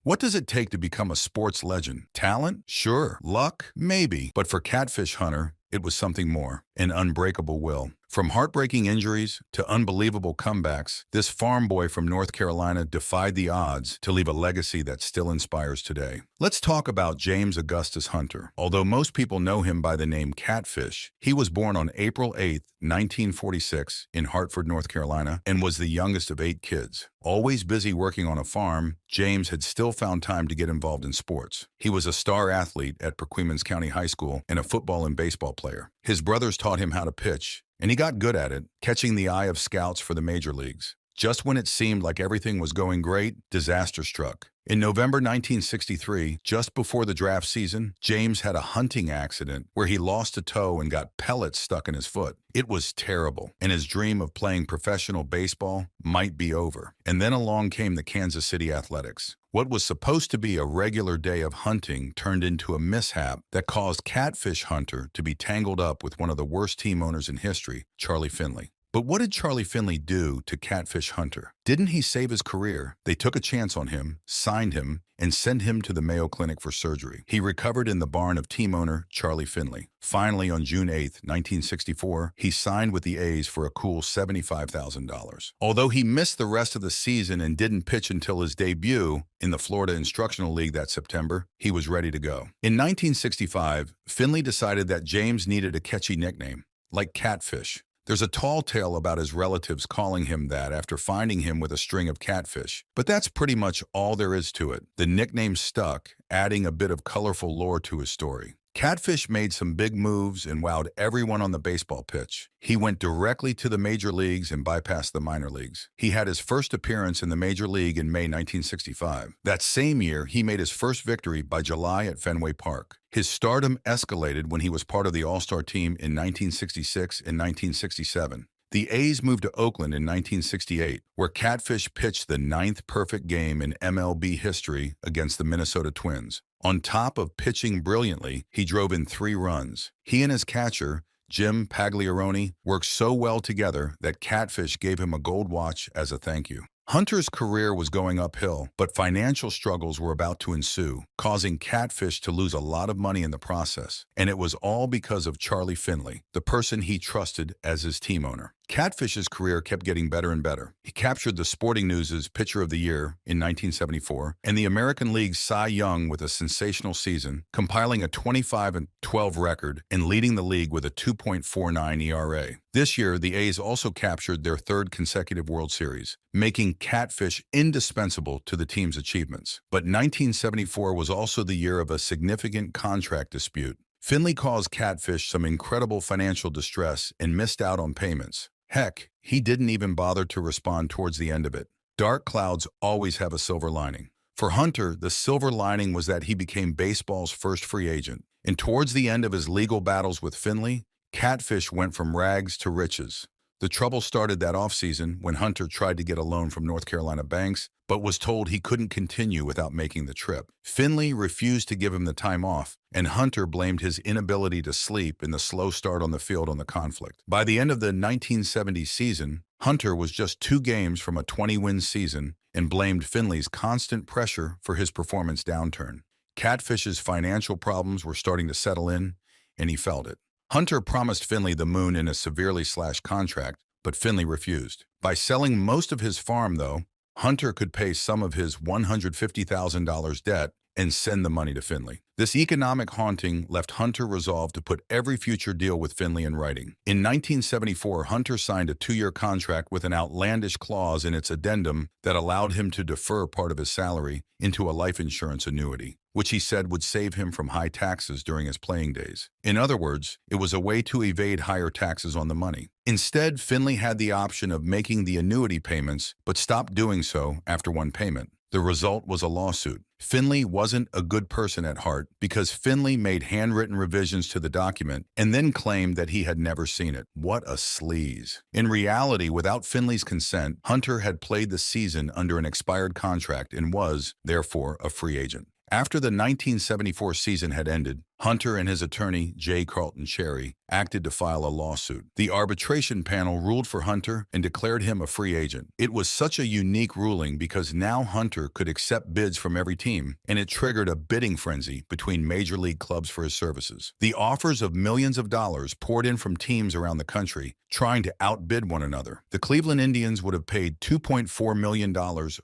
What does it take to become a sports legend? Talent? Sure. Luck? Maybe. But for Catfish Hunter, it was something more, an unbreakable will. From heartbreaking injuries to unbelievable comebacks, this farm boy from North Carolina defied the odds to leave a legacy that still inspires today. Let's talk about James Augustus Hunter. Although most people know him by the name Catfish, he was born on April 8, 1946, in Hertford, North Carolina, and was the youngest of 8 kids. Always busy working on a farm, James had still found time to get involved in sports. He was a star athlete at Perquimans County High School and a football and baseball player. His brothers taught him how to pitch, and he got good at it, catching the eye of scouts for the major leagues. Just when it seemed like everything was going great, disaster struck. In November 1963, just before the draft season, James had a hunting accident where he lost a toe and got pellets stuck in his foot. It was terrible, and his dream of playing professional baseball might be over. And then along came the Kansas City Athletics. What was supposed to be a regular day of hunting turned into a mishap that caused Catfish Hunter to be tangled up with one of the worst team owners in history, Charlie Finley. But what did Charlie Finley do to Catfish Hunter? Didn't he save his career? They took a chance on him, signed him, and sent him to the Mayo Clinic for surgery. He recovered in the barn of team owner Charlie Finley. Finally, on June 8, 1964, he signed with the A's for a cool $75,000. Although he missed the rest of the season and didn't pitch until his debut in the Florida Instructional League that September, he was ready to go. In 1965, Finley decided that James needed a catchy nickname, like Catfish. There's a tall tale about his relatives calling him that after finding him with a string of catfish, but that's pretty much all there is to it. The nickname stuck, adding a bit of colorful lore to his story. Catfish made some big moves and wowed everyone on the baseball pitch. He went directly to the major leagues and bypassed the minor leagues. He had his first appearance in the major league in May 1965. That same year, he made his first victory by July at Fenway Park. His stardom escalated when he was part of the All-Star team in 1966 and 1967. The A's moved to Oakland in 1968, where Catfish pitched the 9th perfect game in MLB history against the Minnesota Twins. On top of pitching brilliantly, he drove in 3 runs. He and his catcher, Jim Pagliarone, worked so well together that Catfish gave him a gold watch as a thank you. Hunter's career was going uphill, but financial struggles were about to ensue, causing Catfish to lose a lot of money in the process. And it was all because of Charlie Finley, the person he trusted as his team owner. Catfish's career kept getting better and better. He captured the Sporting News' Pitcher of the Year in 1974 and the American League's Cy Young with a sensational season, compiling a 25-12 record and leading the league with a 2.49 ERA. This year, the A's also captured their 3rd consecutive World Series, making Catfish indispensable to the team's achievements. But 1974 was also the year of a significant contract dispute. Finley caused Catfish some incredible financial distress and missed out on payments. Heck, he didn't even bother to respond towards the end of it. Dark clouds always have a silver lining. For Hunter, the silver lining was that he became baseball's first free agent. And towards the end of his legal battles with Finley, Catfish went from rags to riches. The trouble started that offseason when Hunter tried to get a loan from North Carolina banks, but was told he couldn't continue without making the trip. Finley refused to give him the time off, and Hunter blamed his inability to sleep in the slow start on the field on the conflict. By the end of the 1970 season, Hunter was just 2 games from a 20-win season and blamed Finley's constant pressure for his performance downturn. Catfish's financial problems were starting to settle in, and he felt it. Hunter promised Finley the moon in a severely slashed contract, but Finley refused. By selling most of his farm, though, Hunter could pay some of his $150,000 debt and send the money to Finley. This economic haunting left Hunter resolved to put every future deal with Finley in writing. In 1974, Hunter signed a 2-year contract with an outlandish clause in its addendum that allowed him to defer part of his salary into a life insurance annuity, which he said would save him from high taxes during his playing days. In other words, it was a way to evade higher taxes on the money. Instead, Finley had the option of making the annuity payments, but stopped doing so after 1 payment. The result was a lawsuit. Finley wasn't a good person at heart because Finley made handwritten revisions to the document and then claimed that he had never seen it. What a sleaze. In reality, without Finley's consent, Hunter had played the season under an expired contract and was, therefore, a free agent. After the 1974 season had ended, Hunter and his attorney, J. Carlton Cherry, acted to file a lawsuit. The arbitration panel ruled for Hunter and declared him a free agent. It was such a unique ruling because now Hunter could accept bids from every team, and it triggered a bidding frenzy between major league clubs for his services. The offers of millions of dollars poured in from teams around the country, trying to outbid one another. The Cleveland Indians would have paid $2.4 million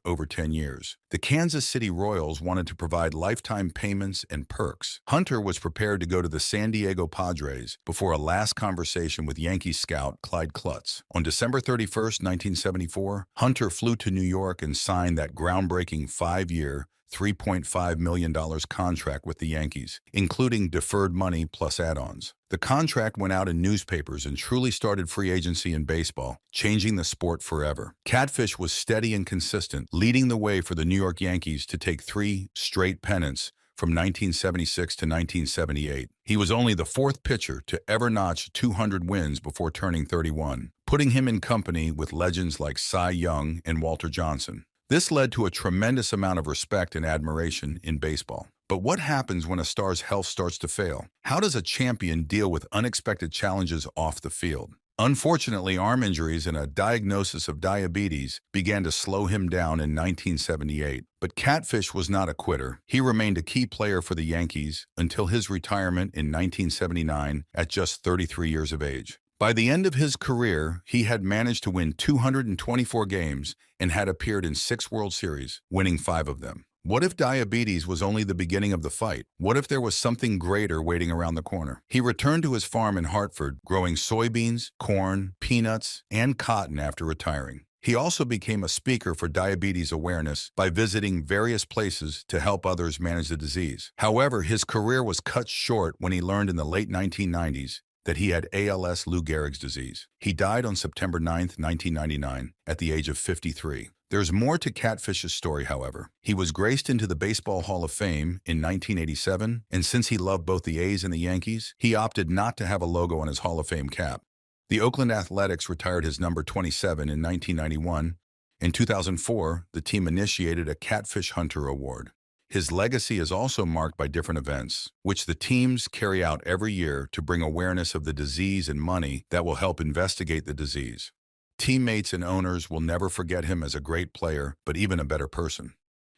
over 10 years. The Kansas City Royals wanted to provide lifetime payments and perks. Hunter was prepared to go to the San Diego Padres before a last conversation with Yankees scout Clyde Klutz. On December 31, 1974, Hunter flew to New York and signed that groundbreaking 5-year, $3.5 million contract with the Yankees, including deferred money plus add-ons. The contract went out in newspapers and truly started free agency in baseball, changing the sport forever. Catfish was steady and consistent, leading the way for the New York Yankees to take 3 straight pennants from 1976 to 1978. He was only the 4th pitcher to ever notch 200 wins before turning 31, putting him in company with legends like Cy Young and Walter Johnson. This led to a tremendous amount of respect and admiration in baseball. But what happens when a star's health starts to fail? How does a champion deal with unexpected challenges off the field? Unfortunately, arm injuries and a diagnosis of diabetes began to slow him down in 1978. But Catfish was not a quitter. He remained a key player for the Yankees until his retirement in 1979 at just 33 years of age. By the end of his career, he had managed to win 224 games and had appeared in 6 World Series, winning 5 of them. What if diabetes was only the beginning of the fight? What if there was something greater waiting around the corner? He returned to his farm in Hertford, growing soybeans, corn, peanuts, and cotton after retiring. He also became a speaker for diabetes awareness by visiting various places to help others manage the disease. However, his career was cut short when he learned in the late 1990s that he had ALS Lou Gehrig's disease. He died on September 9, 1999, at the age of 53. There's more to Catfish's story, however. He was graced into the Baseball Hall of Fame in 1987, and since he loved both the A's and the Yankees, he opted not to have a logo on his Hall of Fame cap. The Oakland Athletics retired his number 27 in 1991. In 2004, the team initiated a Catfish Hunter Award. His legacy is also marked by different events, which the teams carry out every year to bring awareness of the disease and money that will help investigate the disease. Teammates and owners will never forget him as a great player, but even a better person.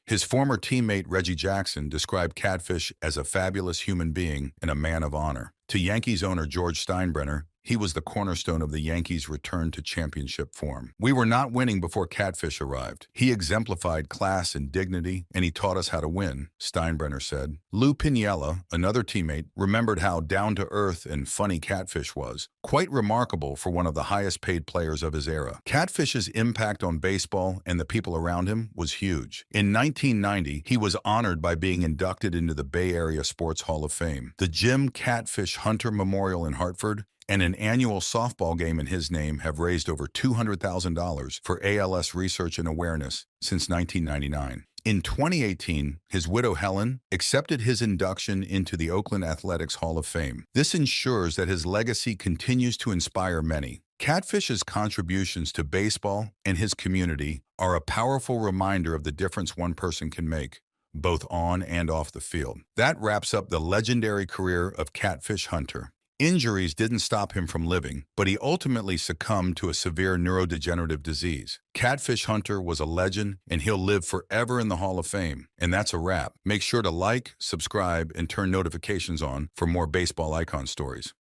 His former teammate Reggie Jackson described Catfish as a fabulous human being and a man of honor. To Yankees owner George Steinbrenner, he was the cornerstone of the Yankees' return to championship form. "We were not winning before Catfish arrived. He exemplified class and dignity, and he taught us how to win," Steinbrenner said. Lou Piniella, another teammate, remembered how down-to-earth and funny Catfish was, quite remarkable for one of the highest-paid players of his era. Catfish's impact on baseball and the people around him was huge. In 1990, he was honored by being inducted into the Bay Area Sports Hall of Fame. The Jim Catfish Hunter Memorial in Hartford and an annual softball game in his name have raised over $200,000 for ALS research and awareness since 1999. In 2018, his widow Helen accepted his induction into the Oakland Athletics Hall of Fame. This ensures that his legacy continues to inspire many. Catfish's contributions to baseball and his community are a powerful reminder of the difference one person can make, both on and off the field. That wraps up the legendary career of Catfish Hunter. Injuries didn't stop him from living, but he ultimately succumbed to a severe neurodegenerative disease. Catfish Hunter was a legend, and he'll live forever in the Hall of Fame. And that's a wrap. Make sure to like, subscribe, and turn notifications on for more baseball icon stories.